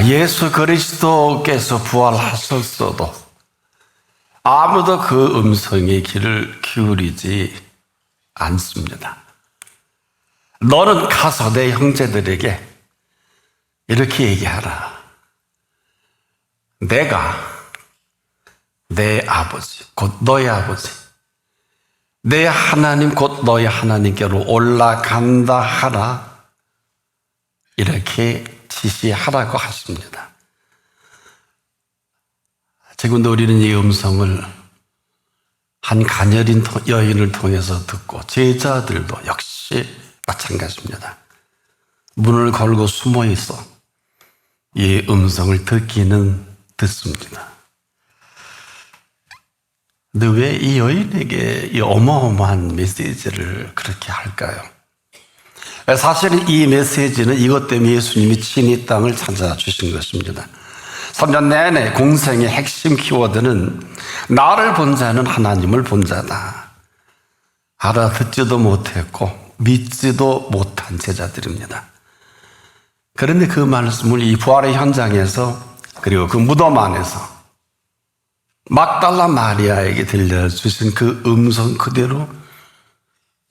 예수 그리스도께서 부활하셨어도 아무도 그 음성에 귀를 기울이지 않습니다. 너는 가서 내 형제들에게 이렇게 얘기하라. 내가 내 아버지, 곧 너의 아버지, 내 하나님, 곧 너의 하나님께로 올라간다 하라. 이렇게 지시하라고 하십니다. 지금도 우리는 이 음성을 한 가녀린 여인을 통해서 듣고 제자들도 역시 마찬가지입니다. 문을 걸고 숨어 있어 이 음성을 듣기는 듣습니다. 근데 왜 이 여인에게 이 어마어마한 메시지를 그렇게 할까요? 사실은 이 메시지는 이것 때문에 예수님이 친히 땅을 찾아주신 것입니다. 3년 내내 공생의 핵심 키워드는 나를 본 자는 하나님을 본 자다. 알아듣지도 못했고 믿지도 못한 제자들입니다. 그런데 그 말씀을 이 부활의 현장에서 그리고 그 무덤 안에서 막달라 마리아에게 들려주신 그 음성 그대로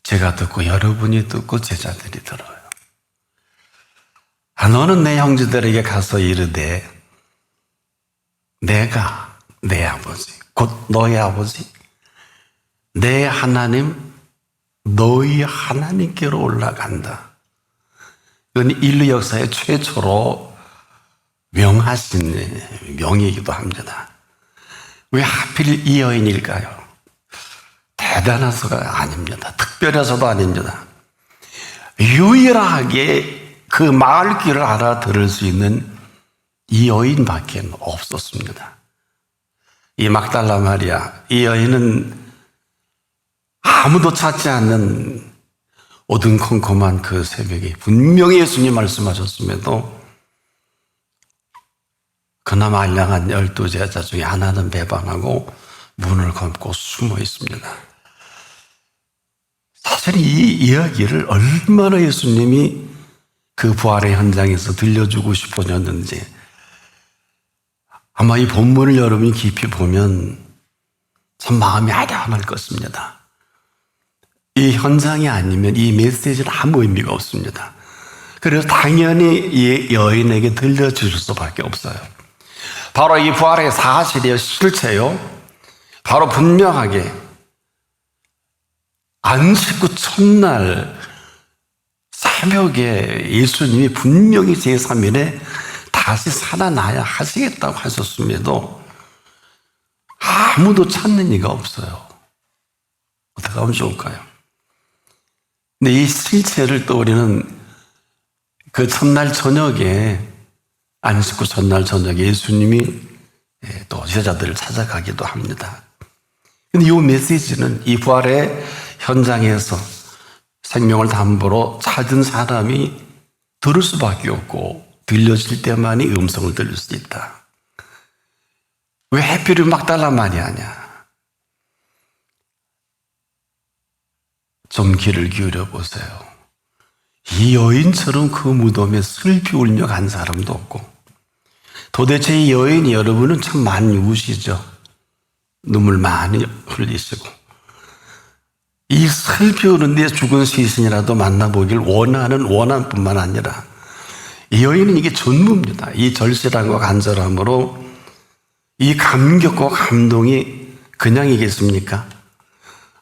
제가 듣고 여러분이 듣고 제자들이 들어요. 너는 내 형제들에게 가서 이르되 내가 내 아버지 곧 너의 아버지 내 하나님 너희 하나님께로 올라간다. 이건 인류 역사의 최초로 명하신 명이기도 합니다. 왜 하필 이 여인일까요? 대단해서가 아닙니다. 특별해서도 아닙니다. 유일하게 그 말귀를 알아들을 수 있는 이 여인밖에 없었습니다. 이 막달라 마리아, 이 여인은 아무도 찾지 않는 어둠컴컴한 그 새벽에 분명히 예수님 말씀하셨음에도 그나마 알량한 12제자 중에 하나는 배반하고 문을 감고 숨어 있습니다. 사실 이 이야기를 얼마나 예수님이 그 부활의 현장에서 들려주고 싶으셨는지 아마 이 본문을 여러분이 깊이 보면 참 마음이 아련할 것입니다. 이 현장이 아니면 이 메시지는 아무 의미가 없습니다. 그래서 당연히 이 여인에게 들려줄 수밖에 없어요. 바로 이 부활의 사실이요, 실체요. 바로 분명하게 안식구 첫날 새벽에 예수님이 분명히 제3일에 다시 살아나야 하시겠다고 하셨음에도 아무도 찾는 이가 없어요. 어떻게 하면 좋을까요? 근데 이 실체를 또 우리는 그 첫날 저녁에 안식구 첫날 저녁에 예수님이 또 제자들을 찾아가기도 합니다. 근데 이 메시지는 이 부활의 현장에서 생명을 담보로 찾은 사람이 들을 수밖에 없고 들려질 때만이 음성을 들을 수 있다. 왜 하필 막달라 마리아냐? 좀 귀를 기울여 보세요. 이 여인처럼 그 무덤에 슬피 울며 간 사람도 없고 도대체 이 여인이 여러분은 참 많이 우시죠. 눈물 많이 흘리시고 이 슬피 우는데 죽은 시신이라도 만나보길 원하는 원함뿐만 아니라 이 여인은 이게 전부입니다. 이 절실함과 간절함으로 이 감격과 감동이 그냥이겠습니까?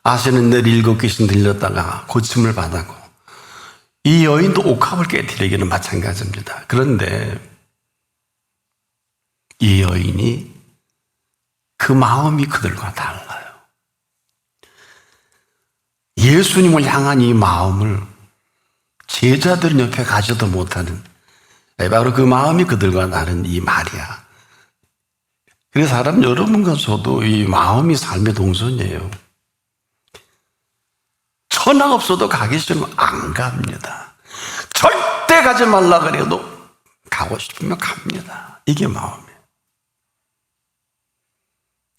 아시는 늘 7 귀신 들렸다가 고침을 받았고 이 여인도 옥합을 깨뜨리기는 마찬가지입니다. 그런데 이 여인이 그 마음이 그들과 달라요. 예수님을 향한 이 마음을 제자들 옆에 가지도 못하는 바로 그 마음이 그들과 다른 이 마리아. 그래서 사람 여러분과 저도 이 마음이 삶의 동선이에요. 천하 없어도 가기 싫으면 안 갑니다. 절대 가지 말라 그래도 가고 싶으면 갑니다. 이게 마음이에요.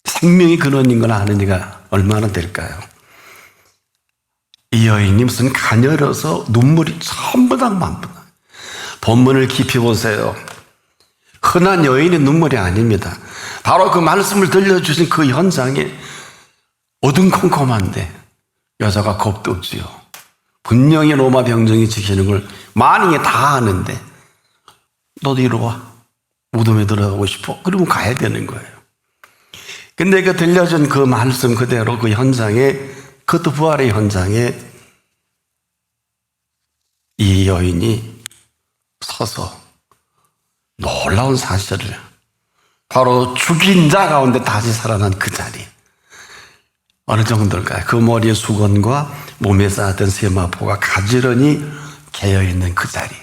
생명이 근원인 걸 아는 이가 얼마나 될까요? 이 여인이 무슨 가녀려서 눈물이 전부 다 맘부다. 본문을 깊이 보세요. 흔한 여인의 눈물이 아닙니다. 바로 그 말씀을 들려주신 그 현장에 어둠컴컴한데 여자가 겁도 없지요. 분명히 로마 병정이 지키는 걸 만인이 다 아는데 너도 이리 와. 무덤에 들어가고 싶어? 그러면 가야 되는 거예요. 근데 그 들려준 그 말씀 그대로 그 현장에, 그것도 부활의 현장에 이 여인이 서서 놀라운 사실을, 바로 죽인 자 가운데 다시 살아난 그 자리, 어느 정도일까요? 그 머리에 수건과 몸에 쌓았던 세마포가 가지런히 개어있는 그 자리,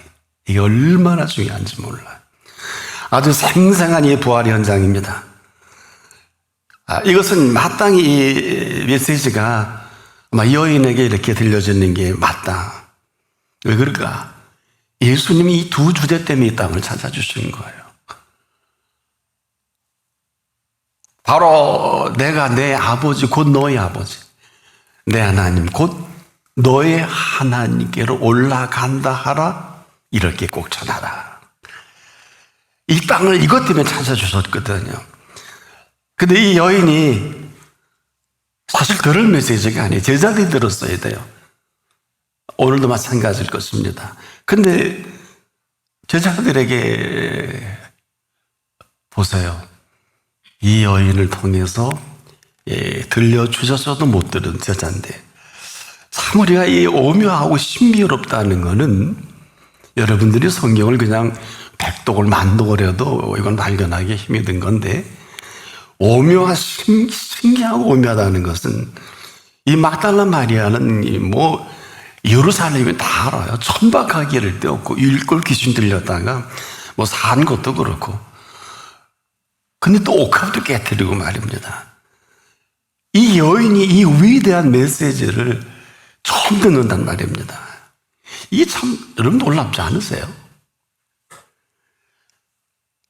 이게 얼마나 중요한지 몰라요. 아주 생생한 이 부활 현장입니다. 이것은 마땅히 이 메시지가 아마 여인에게 이렇게 들려지는 게 맞다. 왜 그럴까? 예수님이 이 두 주제 때문에 이 땅을 찾아주신 거예요. 바로 내가 내 아버지, 곧 너의 아버지, 내 하나님, 곧 너의 하나님께로 올라간다 하라, 이렇게 꼭 전하라. 이 땅을 이것 때문에 찾아주셨거든요. 근데 이 여인이 사실 그런 메시지가 아니에요. 제자들이 들었어야 돼요. 오늘도 마찬가지일 것입니다. 근데 제자들에게 보세요. 이 여인을 통해서 들려주셔서도 못 들은 제자인데, 참 우리가 이 오묘하고 신비롭다는 것은 여러분들이 성경을 그냥 백독을 만독을 해도 이건 발견하기 힘이 든 건데, 오묘한, 신기하고 오묘하다는 것은 이 막달라 마리아는 예루살렘이 다 알아요. 천박하기를 떼었고 일골 귀신 들렸다가 산 것도 그렇고, 근데 또 옥합도 깨뜨리고 말입니다. 이 여인이 이 위대한 메시지를 처음 듣는단 말입니다. 이게 참 여러분 놀랍지 않으세요?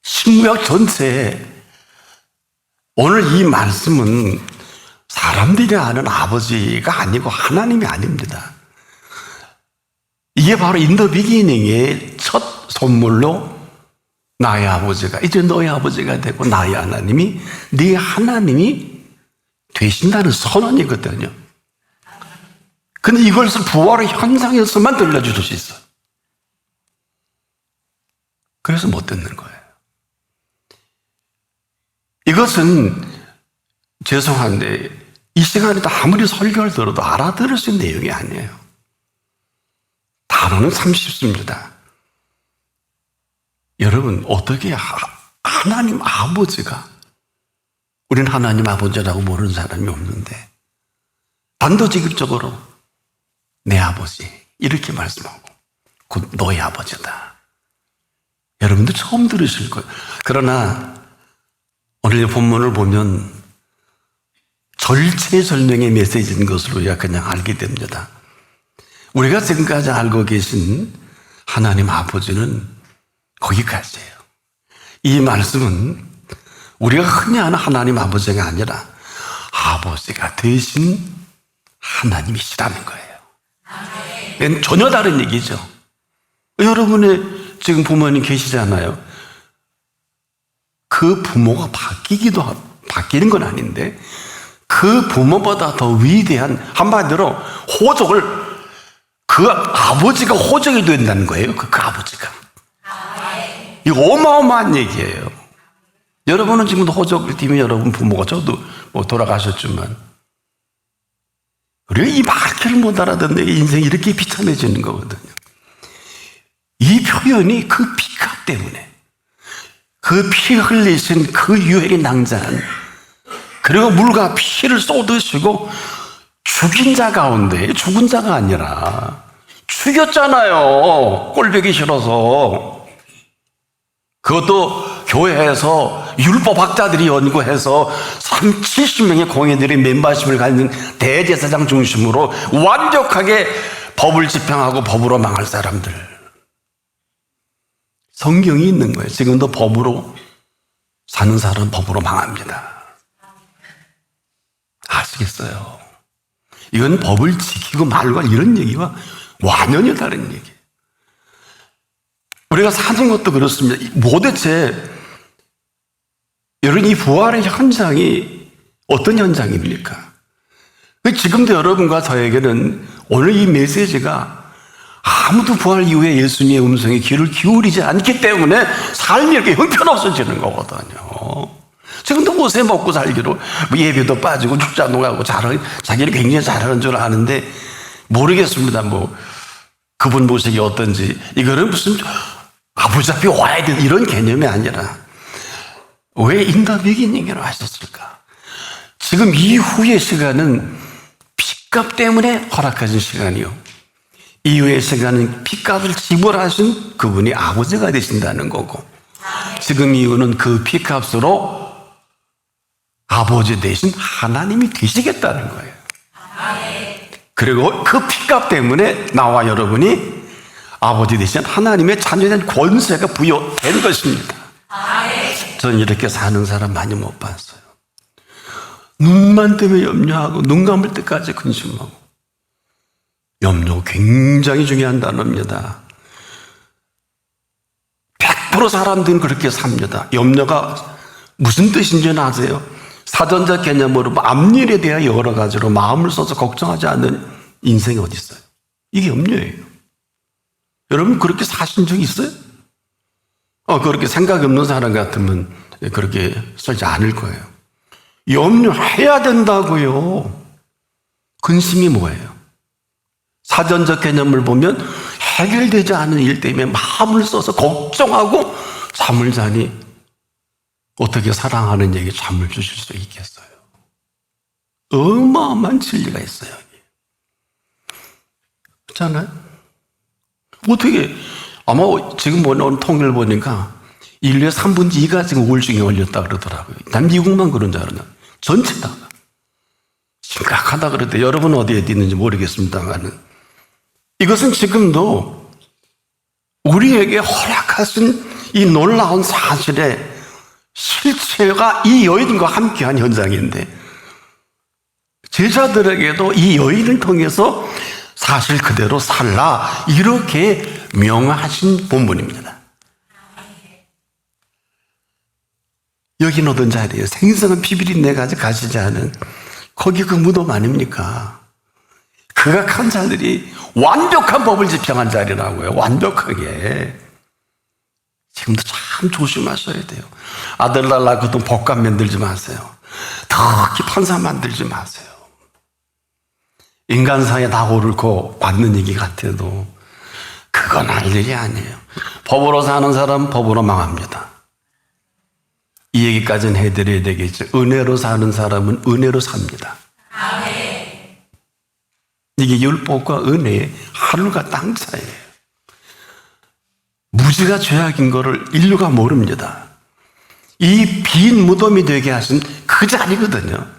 신구약 전체에 오늘 이 말씀은 사람들이 아는 아버지가 아니고 하나님이 아닙니다. 이게 바로 인더 비기닝의 첫 선물로 나의 아버지가 이제 너의 아버지가 되고 나의 하나님이 네 하나님이 되신다는 선언이거든요. 근데 이것을 부활의 현장에서만 들려줄 수 있어요. 그래서 못 듣는 거예요. 이것은 죄송한데 이 시간에도 아무리 설교를 들어도 알아들을 수 있는 내용이 아니에요. 단어는 참 쉽습니다. 여러분, 어떻게 하나님 아버지가, 우리는 하나님 아버지라고 모르는 사람이 없는데 단도직입적으로 내 아버지 이렇게 말씀하고 곧 너의 아버지다. 여러분도 처음 들으실 거예요. 그러나 오늘 본문을 보면 절체절명의 메시지인 것으로 우리가 그냥 알게 됩니다. 우리가 지금까지 알고 계신 하나님 아버지는 거기까지예요. 이 말씀은 우리가 흔히 아는 하나님 아버지가 아니라 아버지가 되신 하나님이시라는 거예요. 아멘. 전혀 다른 얘기죠. 여러분의 지금 부모님 계시잖아요. 그 부모가 바뀌는 건 아닌데 그 부모보다 더 위대한, 한마디로 호적을, 그 아버지가 호적이 된다는 거예요. 그 아버지가. 이거 어마어마한 얘기예요. 여러분은 지금도 호적을 띠면 여러분 부모가, 저도 돌아가셨지만, 우리가 이 말귀를 못 알아듣는 내 인생이 이렇게 비참해지는 거거든요. 이 표현이 그 피값 때문에, 그 피 흘리신 그 유혈이 낭자한, 그리고 물과 피를 쏟으시고 죽인 자 가운데, 죽은 자가 아니라 죽였잖아요. 꼴보기 싫어서. 그것도 교회에서 율법학자들이 연구해서 70명의 공예들이 멤버십을 가진 대제사장 중심으로 완벽하게 법을 집행하고 법으로 망할 사람들. 성경이 있는 거예요. 지금도 법으로 사는 사람은 법으로 망합니다. 아시겠어요? 이건 법을 지키고 말고 이런 얘기와 완전히 다른 얘기예요. 우리가 사는 것도 그렇습니다. 도대체 여러분, 이 부활의 현장이 어떤 현장입니까? 지금도 여러분과 저에게는 오늘 이 메시지가 아무도 부활 이후에 예수님의 음성에 귀를 기울이지 않기 때문에 삶이 이렇게 형편없어지는 거거든요. 지금도 옷에 먹고 살기로 예배도 빠지고 축자도 가고 자기를 굉장히 잘하는 줄 아는데 모르겠습니다. 그분 모습이 어떤지. 이거는 무슨 아버지 앞에 와야 되는 이런 개념이 아니라 왜 in the beginning이라고 하셨을까? 지금 이후의 시간은 핏값 때문에 허락하신 시간이요, 이후의 시간은 핏값을 지불하신 그분이 아버지가 되신다는 거고, 지금 이후는 그 핏값으로 아버지 대신 하나님이 되시겠다는 거예요. 그리고 그 핏값 때문에 나와 여러분이 아버지 대신 하나님의 자녀된 권세가 부여된 것입니다. 저는 이렇게 사는 사람 많이 못 봤어요. 눈만 뜨면 염려하고 눈 감을 때까지 근심하고. 염려 굉장히 중요한 단어입니다. 100% 사람들은 그렇게 삽니다. 염려가 무슨 뜻인지는 아세요? 사전적 개념으로 앞일에 대해 여러 가지로 마음을 써서 걱정하지 않는 인생이 어디 있어요? 이게 염려예요. 여러분 그렇게 사신 적 있어요? 그렇게 생각이 없는 사람 같으면 그렇게 쓰지 않을 거예요. 염려해야 된다고요. 근심이 뭐예요? 사전적 개념을 보면 해결되지 않은 일 때문에 마음을 써서 걱정하고 잠을 자니 어떻게 사랑하는 얘기 잠을 주실 수 있겠어요? 어마어마한 진리가 있어요. 그렇잖아요? 어떻게, 아마 지금 보는 통계를 보니까 인류의 3분의 2가 지금 우울증에 걸렸다 그러더라고요. 난 미국만 그런 줄 알았나? 전체다. 심각하다 그랬대. 여러분 어디에 있는지 모르겠습니다만 이것은 지금도 우리에게 허락하신 이 놀라운 사실의 실체가 이 여인과 함께한 현장인데, 제자들에게도 이 여인을 통해서 사실 그대로 살라 이렇게 명하신 본문입니다. 여긴 어떤 자리예요? 생생한 피비린내까지 가시지 않은 거기 그 무덤 아닙니까? 극악한 자들이 완벽한 법을 집행한 자리라고요. 완벽하게. 지금도 참 조심하셔야 돼요. 아들 날 낳고도 법관 만들지 마세요. 특히 판사 만들지 마세요. 인간사에 다 옳고 받는 얘기 같아도 그건 할 일이 아니에요. 법으로 사는 사람은 법으로 망합니다. 이 얘기까지는 해드려야 되겠죠. 은혜로 사는 사람은 은혜로 삽니다. 이게 율법과 은혜의 하늘과 땅 차이예요. 무지가 죄악인 것을 인류가 모릅니다. 이 빈 무덤이 되게 하신 그 자리거든요.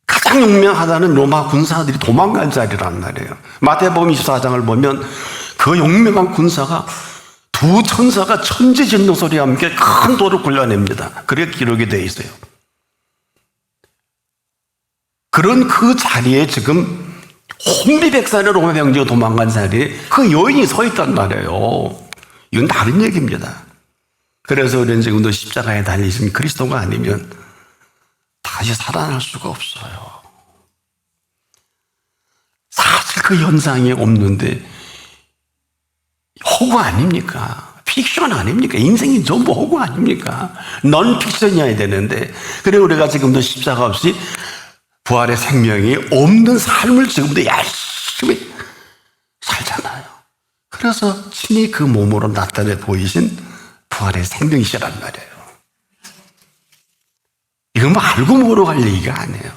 가장 용맹하다는 로마 군사들이 도망간 자리란 말이에요. 마태복음 24장을 보면 그 용맹한 군사가 두 천사가 천지 진동 소리와 함께 큰 돌을 굴려냅니다. 그게 기록이 되어 있어요. 그런 그 자리에 지금 혼비백산의 로마 병지가 도망간 자리에 그 여인이 서 있단 말이에요. 이건 다른 얘기입니다. 그래서 우리는 지금도 십자가에 달리신 그리스도가 아니면 다시 살아날 수가 없어요. 사실 그 현상이 없는데 허구 아닙니까? 픽션 아닙니까? 인생이 전부 허구 아닙니까? 넌 픽션이어야 되는데, 그래 우리가 지금도 십자가 없이 부활의 생명이 없는 삶을 지금도 열심히 살잖아요. 그래서 친히 그 몸으로 나타내 보이신 부활의 생명이시란 말이에요. 이건 뭐 알고 모르고 할 얘기가 아니에요.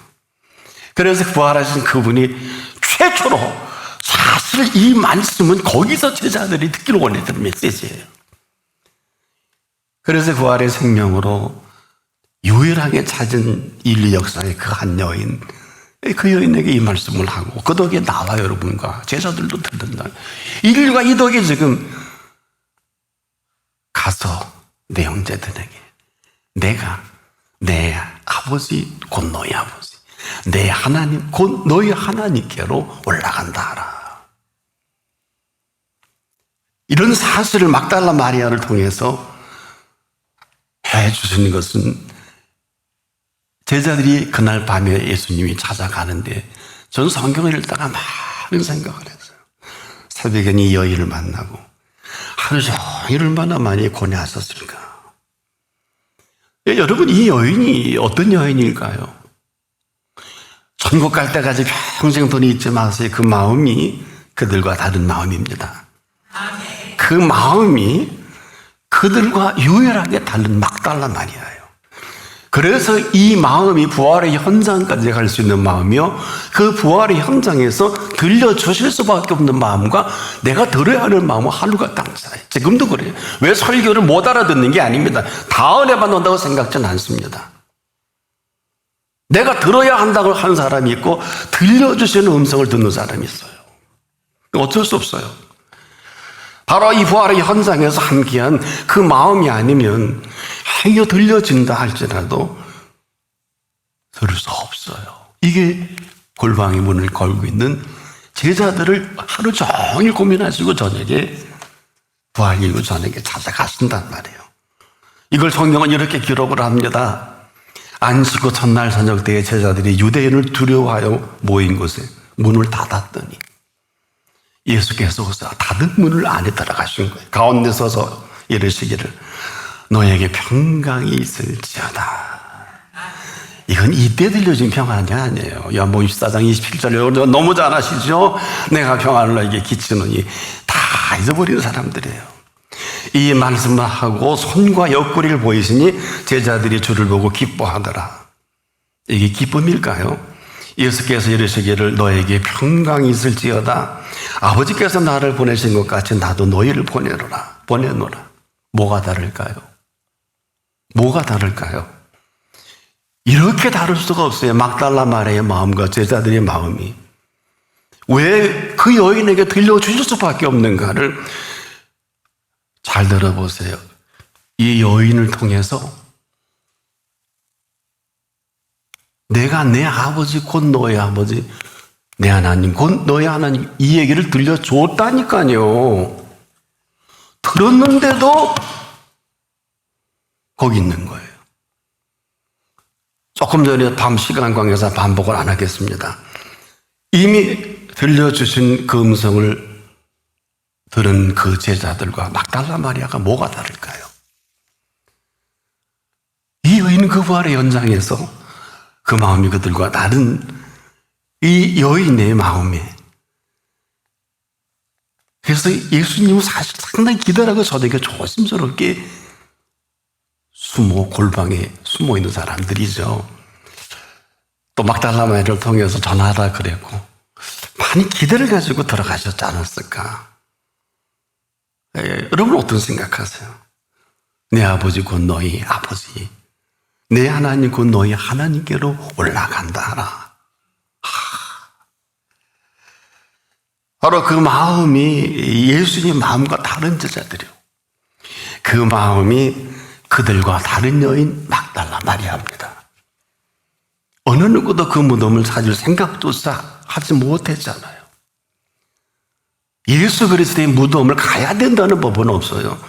그래서 부활하신 그분이 최초로, 사실 이 말씀은 거기서 제자들이 듣기로 원했던 메시지예요. 그래서 부활의 생명으로 유일하게 찾은 인류 역사의 그 한 여인, 그 여인에게 이 말씀을 하고 그 덕에 나와 여러분과 제자들도 듣는다. 인류가 이 덕에 지금 가서 내 형제들에게 내가 내 아버지 곧 너희 아버지, 내 하나님 곧 너희 하나님께로 올라간다 하라. 이런 사실을 막달라 마리아를 통해서 주신 것은 제자들이 그날 밤에 예수님이 찾아가는데 전 성경을 읽다가 많은 생각을 했어요. 새벽에 이 여인을 만나고 하루 종일 얼마나 많이 고뇌하셨을까. 여러분, 이 여인이 어떤 여인일까요? 천국 갈 때까지 평생 돈이 잊지 마세요. 그 마음이 그들과 다른 마음입니다. 그 마음이 그들과 유일하게 다른 막달라 마리아예요. 그래서 이 마음이 부활의 현장까지 갈 수 있는 마음이요, 그 부활의 현장에서 들려주실 수밖에 없는 마음과 내가 들어야 하는 마음은 하루가 땅 차이. 지금도 그래요. 왜 설교를 못 알아듣는 게 아닙니다. 다 은혜 받는다고 생각지는 않습니다. 내가 들어야 한다고 하는 사람이 있고 들려주시는 음성을 듣는 사람이 있어요. 어쩔 수 없어요. 바로 이 부활의 현장에서 함께한 그 마음이 아니면 행여 들려진다 할지라도 들을 수 없어요. 이게 골방의 문을 걸고 있는 제자들을 하루 종일 고민하시고 저녁에 부활 이후 저녁에 찾아가신단 말이에요. 이걸 성경은 이렇게 기록을 합니다. 안식 후 첫날 저녁 때에 제자들이 유대인을 두려워하여 모인 곳에 문을 닫았더니 예수께서 닫은 문을 안에 들어가신 거예요. 가운데 서서 이르시기를 너에게 평강이 있을지어다. 이건 이때 들려진 평안이 아니에요. 요한복음 14장 27절 너무 잘 아시죠? 내가 평안을 너에게 끼치노니 다 잊어버린 사람들이에요. 이 말씀을 하고 손과 옆구리를 보이시니 제자들이 주를 보고 기뻐하더라. 이게 기쁨일까요? 예수께서 이르시기를 너에게 평강이 있을지어다. 아버지께서 나를 보내신 것 같이 나도 너희를 보내노라. 뭐가 다를까요? 뭐가 다를까요? 이렇게 다를 수가 없어요. 막달라 마리아의 마음과 제자들의 마음이. 왜 그 여인에게 들려주실 수밖에 없는가를 잘 들어보세요. 이 여인을 통해서 내가 내 아버지 곧 너의 아버지, 내 하나님 곧 너의 하나님, 이 얘기를 들려줬다니까요. 들었는데도 거기 있는 거예요. 조금 전에 밤 시간 관계상 반복을 안 하겠습니다. 이미 들려주신 그 음성을 들은 그 제자들과 막달라 마리아가 뭐가 다를까요? 이 여인은 그 부활의 현장에서 그 마음이 그들과 다른 이 여인의 마음에, 그래서 예수님은 사실 상당히 기다라고 저에게 조심스럽게 골방에 숨어 있는 사람들이죠. 또 막달라 마리아를 통해서 전하라 그랬고 많이 기대를 가지고 들어가셨지 않았을까? 여러분 어떤 생각하세요? 내 아버지 곧 너희 아버지, 내 하나님 곧 너희 하나님께로 올라간다 하라. 바로 그 마음이 예수님 마음과 다른 제자들이요. 그 마음이 그들과 다른 여인 막달라 마리아입니다. 어느 누구도 그 무덤을 찾을 생각도 하지 못했잖아요. 예수 그리스도의 무덤을 가야 된다는 법은 없어요.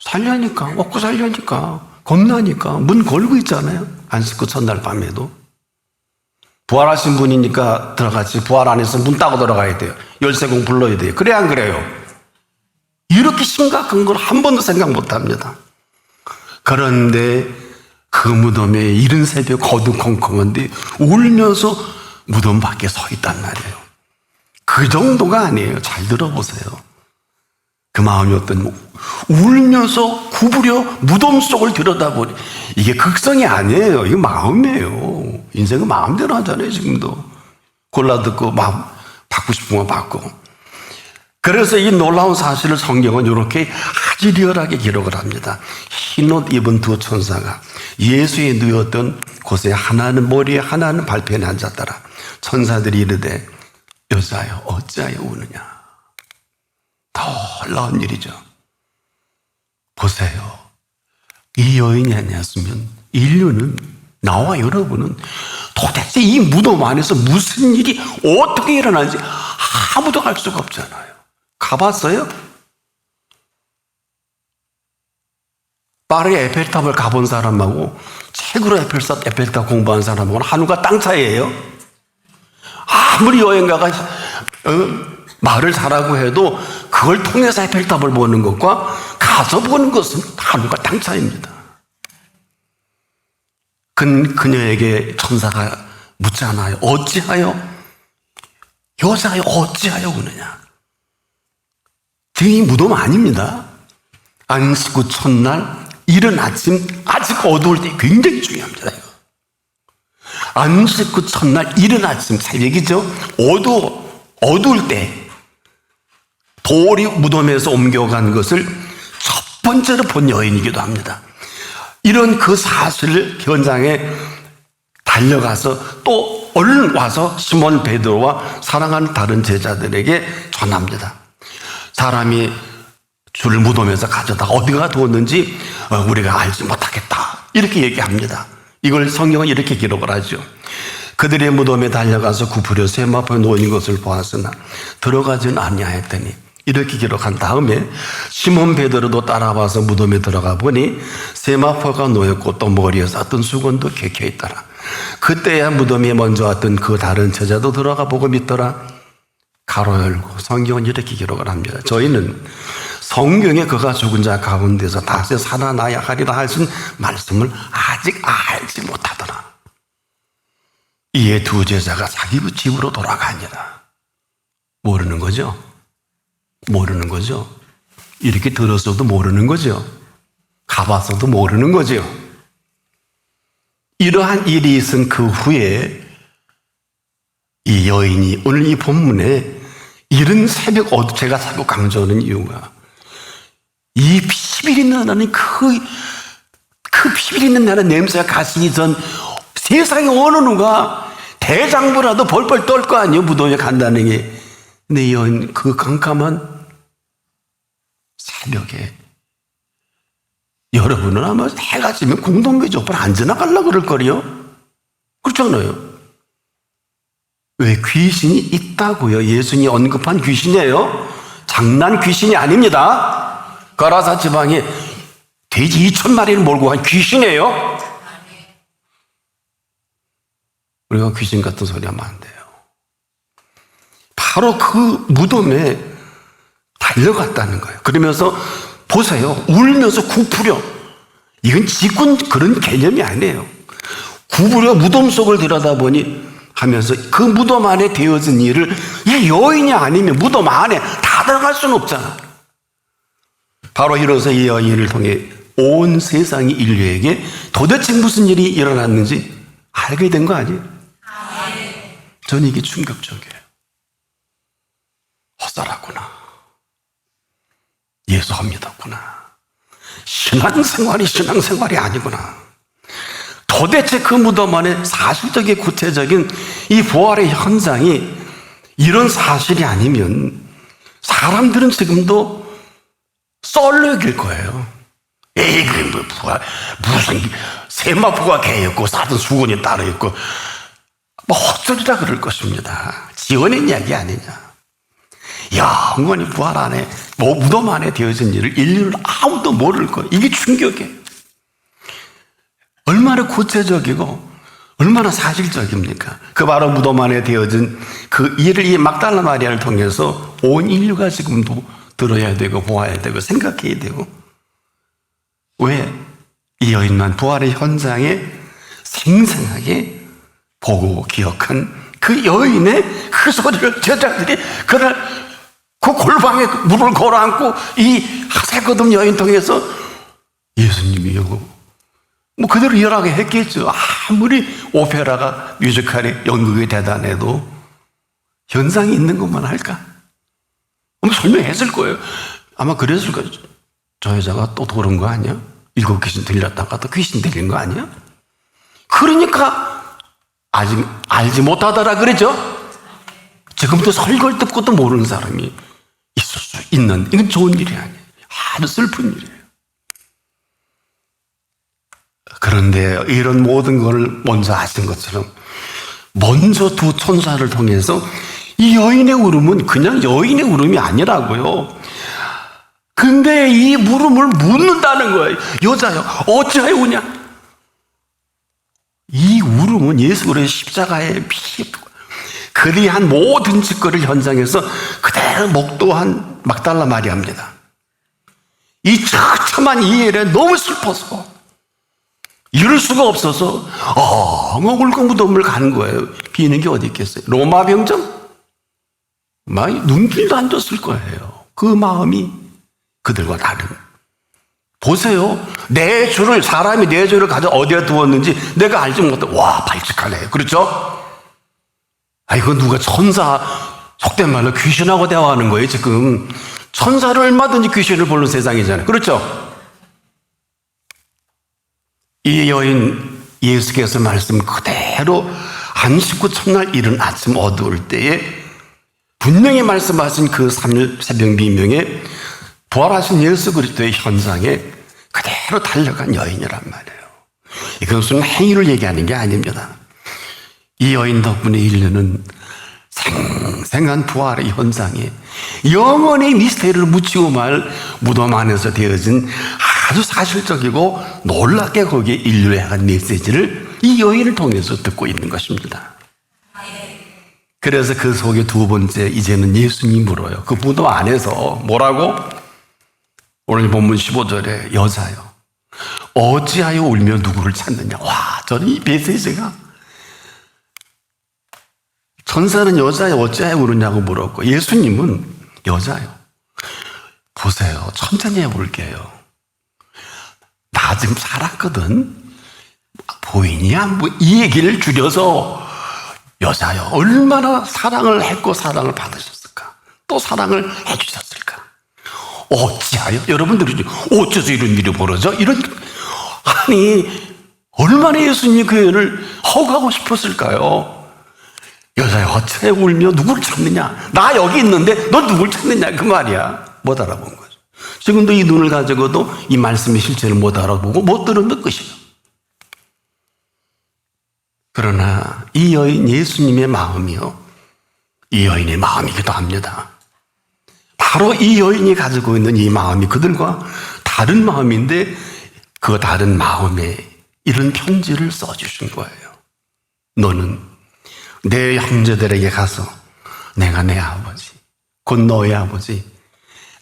살려니까, 먹고 살려니까, 겁나니까 문 걸고 있잖아요. 안식 후 첫날 밤에도. 부활하신 분이니까 들어가지. 부활 안 해서 문 따고 들어가야 돼요. 열쇠공 불러야 돼요. 그래 안 그래요? 이렇게 심각한 걸 한 번도 생각 못 합니다. 그런데 그 무덤에 이른 새벽 어두컴컴한데 울면서 무덤 밖에 서 있단 말이에요. 그 정도가 아니에요. 잘 들어보세요. 그 마음이 어떤, 울면서 구부려 무덤 속을 들여다보니 이게 극성이 아니에요. 이게 마음이에요. 인생은 마음대로 하잖아요. 지금도 골라듣고 마음 받고 싶은 거 받고. 그래서 이 놀라운 사실을 성경은 이렇게 아주 리얼하게 기록을 합니다. 흰옷 입은 두 천사가 예수의 누웠던 곳에 하나는 머리에 하나는 발편에 앉았더라. 천사들이 이르되 여자여 어찌하여 우느냐. 놀라운 일이죠. 보세요. 이 여인이 아니었으면 인류는, 나와 여러분은 도대체 이 무덤 안에서 무슨 일이 어떻게 일어나는지 아무도 알 수가 없잖아요. 가봤어요? 파리 에펠탑을 가본 사람하고 책으로 에펠탑 공부한 사람하고는 하늘과 땅 차이예요. 아무리 여행가가 말을 잘하고 해도 그걸 통해서 에펠탑을 보는 것과 가서 보는 것은 하늘과 땅 차이입니다. 그녀에게 천사가 묻잖아요. 어찌하여 여자여 어찌하여 우느냐. 이 무덤 아닙니다. 안식 후 첫날 이른 아침, 아직 어두울 때 굉장히 중요합니다. 안식 후 첫날 이른 아침, 새벽이죠. 어두울 때 돌이 무덤에서 옮겨간 것을 첫 번째로 본 여인이기도 합니다. 이런 그 사실을 현장에 달려가서 또 얼른 와서 시몬 베드로와 사랑하는 다른 제자들에게 전합니다. 사람이 줄을 무덤에서 가져다가 어디가 두었는지 우리가 알지 못하겠다, 이렇게 얘기합니다. 이걸 성경은 이렇게 기록을 하죠. 그들의 무덤에 달려가서 구부려 세마포에 놓인 것을 보았으나 들어가지는 아니하였더니, 이렇게 기록한 다음에 시몬 베드로도 따라와서 무덤에 들어가 보니 세마포가 놓였고 또 머리에 쌌던 수건도 개켜 있더라. 그때야 무덤에 먼저 왔던 그 다른 제자도 들어가 보고 믿더라. 가로 열고 성경은 이렇게 기록을 합니다. 저희는 성경에 그가 죽은 자 가운데서 다시 살아나야 하리라 하신 말씀을 아직 알지 못하더라. 이에 두 제자가 자기 집으로 돌아가니라. 모르는 거죠? 모르는 거죠? 이렇게 들었어도 모르는 거죠? 가봤어도 모르는 거죠? 이러한 일이 있은 그 후에 이 여인이 오늘 이 본문에 이른 새벽 제가 자꾸 강조하는 이유가 이 피밀이 나는 그 피밀 있는 나는 냄새가 가시기 전 세상에 어느 누가 대장부라도 벌벌 떨 거 아니에요. 무덤에 간다는 게. 근데 이 여인 그 깜깜한 새벽에 여러분은 아마 해가 지면 궁동교 쪽으로 안 지나가려고 그럴 거리요. 그렇잖아요. 왜? 귀신이 있다고요. 예수님이 언급한 귀신이에요. 장난 귀신이 아닙니다. 가라사 지방에 돼지 2,000마리를 몰고 간 귀신이에요. 우리가 귀신 같은 소리 하면 안 돼요. 바로 그 무덤에 달려갔다는 거예요. 그러면서 보세요. 울면서 구부려. 이건 지군 그런 개념이 아니에요. 구부려 무덤 속을 들여다보니 하면서 그 무덤 안에 되어진 일을 이 여인이 아니면 무덤 안에 다 들어갈 수는 없잖아. 바로 이로써 이 여인을 통해 온 세상이 인류에게 도대체 무슨 일이 일어났는지 알게 된 거 아니에요? 저는 이게 충격적이에요. 헛살았구나. 예수 안 믿었구나. 신앙생활이 아니구나. 도대체 그 무덤 안에 사실적인 구체적인 이 부활의 현장이 이런 사실이 아니면 사람들은 지금도 썰로 여길 거예요. 에이, 그 부활, 무슨 세마포가 개였고 사든 수건이 따로 있고 뭐 헛소리라 그럴 것입니다. 지어낸 이야기 아니냐. 영원히 부활 안에 무덤 안에 되어진 일을 인류는 아무도 모를 거예요. 이게 충격이에요. 얼마나 구체적이고 얼마나 사실적입니까? 그 바로 무덤 안에 되어진 그 일을 이 막달라 마리아를 통해서 온 인류가 지금도 들어야 되고 보아야 되고 생각해야 되고. 왜? 이 여인만 부활의 현장에 생생하게 보고 기억한 그 여인의 그 소리를 제자들이 그날 그 골방에 물을 걸어안고 이 하세거듭 여인 통해서 예수님이 오고 뭐 그대로 일하게 했겠죠. 아무리 오페라가 뮤지컬이 연극이 대단해도 현상이 있는 것만 할까? 설명했을 거예요. 아마 그랬을 거예요. 저 여자가 또 도른 거 아니야? 7 귀신 들렸다가 또 귀신 들린 거 아니야? 그러니까 아직 알지 못하더라 그러죠? 지금도 설걸 듣고도 모르는 사람이 있을 수 있는, 이건 좋은 일이 아니에요. 아주 슬픈 일이에요. 그런데 이런 모든 걸 먼저 하신 것처럼 먼저 두 천사를 통해서 이 여인의 울음은 그냥 여인의 울음이 아니라고요. 근데 이 물음을 묻는다는 거예요. 여자여, 어찌하여 우냐? 이 울음은 예수 그리스도의 십자가의 피, 그리한 모든 짓거리 현장에서 그대로 목도한 막달라 마리아입니다. 이 처참한 이 일에 너무 슬퍼서 이럴 수가 없어서 울고 무덤을 가는 거예요. 비는 게 어디 있겠어요? 로마 병정? 막 눈길도 안 줬을 거예요. 그 마음이 그들과 다른. 보세요. 내 주를, 사람이 내 주를 가져 어디에 두었는지 내가 알지 못해. 와, 발칙하네. 그렇죠? 이거 누가 천사, 속된 말로 귀신하고 대화하는 거예요, 지금. 천사를 얼마든지 귀신을 보는 세상이잖아요. 그렇죠? 이 여인, 예수께서 말씀 그대로 안식구 첫날 이른 아침 어두울 때에 분명히 말씀하신 그 3일 새벽 미명에 부활하신 예수 그리스도의 현장에 그대로 달려간 여인이란 말이에요. 이것은 행위를 얘기하는 게 아닙니다. 이 여인 덕분에 인류는 생생한 부활의 현장에 영원히 미스테리를 묻히고 말 무덤 안에서 되어진 아주 사실적이고 놀랍게 거기에 인류에 향한 메시지를 이 여인을 통해서 듣고 있는 것입니다. 그래서 그 속에 두 번째, 이제는 예수님 물어요. 그 무덤 안에서 뭐라고? 오늘 본문 15절에 여자요, 어찌하여 울며 누구를 찾느냐. 와, 저는 이 메시지가, 천사는 여자요, 어찌하여 울느냐고 물었고 예수님은 여자요. 보세요, 천천히 해볼게요. 나 지금 살았거든. 보이냐? 뭐 이 얘기를 줄여서 여자요, 얼마나 사랑을 했고 사랑을 받으셨을까? 또 사랑을 해주셨을까? 어찌하여? 여러분들이 어째서 이런 일이 벌어져? 아니, 얼마나 예수님이 그 애를 허가하고 싶었을까요? 여자야, 어찌하여 울며 누구를 찾느냐? 나 여기 있는데 너 누구를 찾느냐? 그 말이야. 못 알아본 거죠. 지금도 이 눈을 가지고도 이 말씀의 실체를 못 알아보고 못 들으면 끝이에요. 그러나 이 여인, 예수님의 마음이요, 이 여인의 마음이기도 합니다. 바로 이 여인이 가지고 있는 이 마음이 그들과 다른 마음인데 그 다른 마음에 이런 편지를 써주신 거예요. 너는 내 형제들에게 가서 내가 내 아버지, 곧 너의 아버지,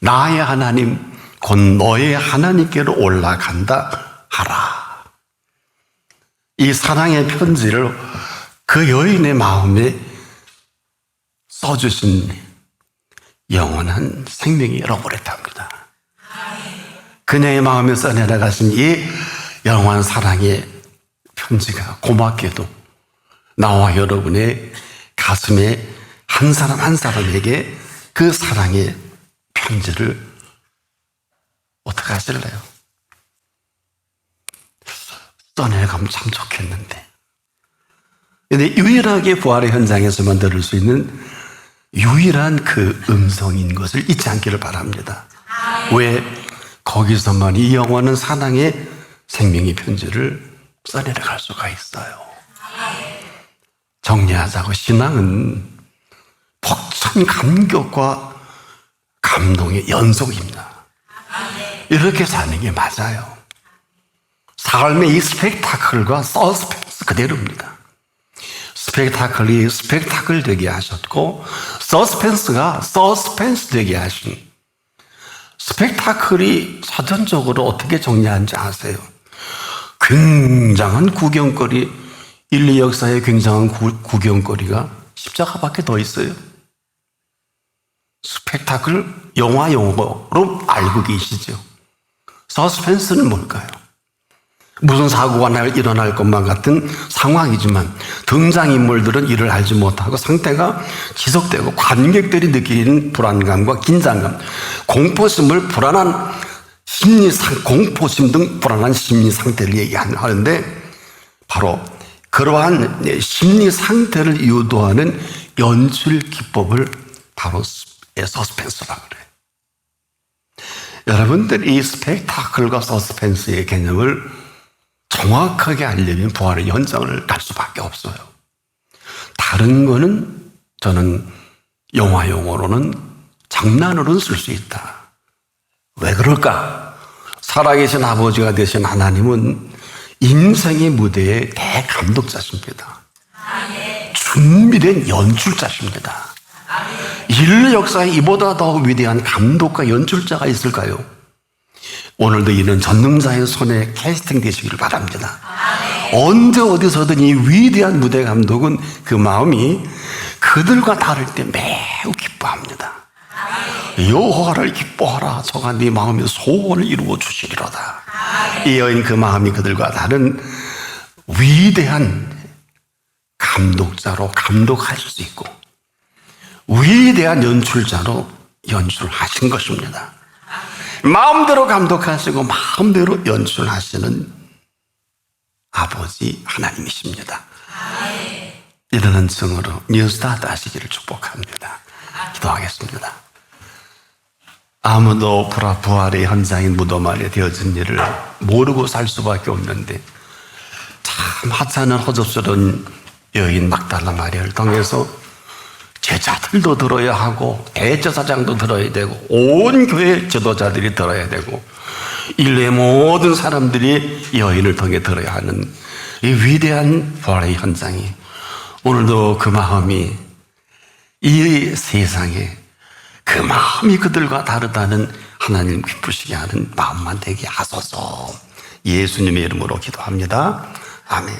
나의 하나님, 곧 너의 하나님께로 올라간다 하라. 이 사랑의 편지를 그 여인의 마음에 써주신 영원한 생명이 러브레터입니다. 그녀의 마음에 써내려가신 이 영원한 사랑의 편지가 고맙게도 나와 여러분의 가슴에 한 사람 한 사람에게 그 사랑의 편지를 어떻게 하실래요? 써내려가면 참 좋겠는데. 근데 유일하게 부활의 현장에서만 들을 수 있는 유일한 그 음성인 것을 잊지 않기를 바랍니다. 왜? 거기서만 이 영원한 사랑의 생명의 편지를 써내려갈 수가 있어요. 정리하자고, 신앙은 벅찬 감격과 감동의 연속입니다. 이렇게 사는 게 맞아요. 삶의 이 스펙타클과 서스펜스 그대로입니다. 스펙타클이 스펙타클 되게 하셨고 서스펜스가 서스펜스 되게 하신, 스펙타클이 사전적으로 어떻게 정리하는지 아세요? 굉장한 구경거리, 인류 역사의 굉장한 구경거리가 십자가밖에 더 있어요. 스펙타클 영화 용어로 알고 계시죠? 서스펜스는 뭘까요? 무슨 사고가 일어날 것만 같은 상황이지만 등장인물들은 이를 알지 못하고 상태가 지속되고 관객들이 느끼는 불안감과 긴장감, 공포심을 불안한 공포심 등 불안한 심리 상태를 얘기하는데 바로 그러한 심리 상태를 유도하는 연출 기법을 바로 서스펜스라고 그래요. 여러분들 이 스펙타클과 서스펜스의 개념을 정확하게 알려면 부활의 현장을 갈 수밖에 없어요. 다른 거는 저는 영화 용어로는 장난으로는 쓸 수 있다. 왜 그럴까? 살아계신 아버지가 되신 하나님은 인생의 무대의 대감독자십니다. 준비된 연출자십니다. 인류 역사에 이보다 더 위대한 감독과 연출자가 있을까요? 오늘도 이는 전능자의 손에 캐스팅 되시기를 바랍니다. 언제 어디서든 이 위대한 무대 감독은 그 마음이 그들과 다를 때 매우 기뻐합니다. 여호와를 기뻐하라. 저가 네 마음의 소원을 이루어 주시리로다. 이 여인 그 마음이 그들과 다른 위대한 감독자로 감독할 수 있고 위대한 연출자로 연출하신 것입니다. 마음대로 감독하시고 마음대로 연출하시는 아버지 하나님이십니다. 이러는 증으로 뉴스타트 하시기를 축복합니다. 기도하겠습니다. 아무도 부활의 현장인 무덤 안에 되어진 일을 모르고 살 수밖에 없는데 참 하찮은 허접스러운 여인 막달라 마리아를 통해서 제자들도 들어야 하고 대제사장도 들어야 되고 온 교회 지도자들이 들어야 되고 인류의 모든 사람들이 이 여인을 통해 들어야 하는 이 위대한 부활의 현장이 오늘도 그 마음이 이 세상에 그 마음이 그들과 다르다는 하나님 기쁘시게 하는 마음만 되게 하소서. 예수님의 이름으로 기도합니다. 아멘.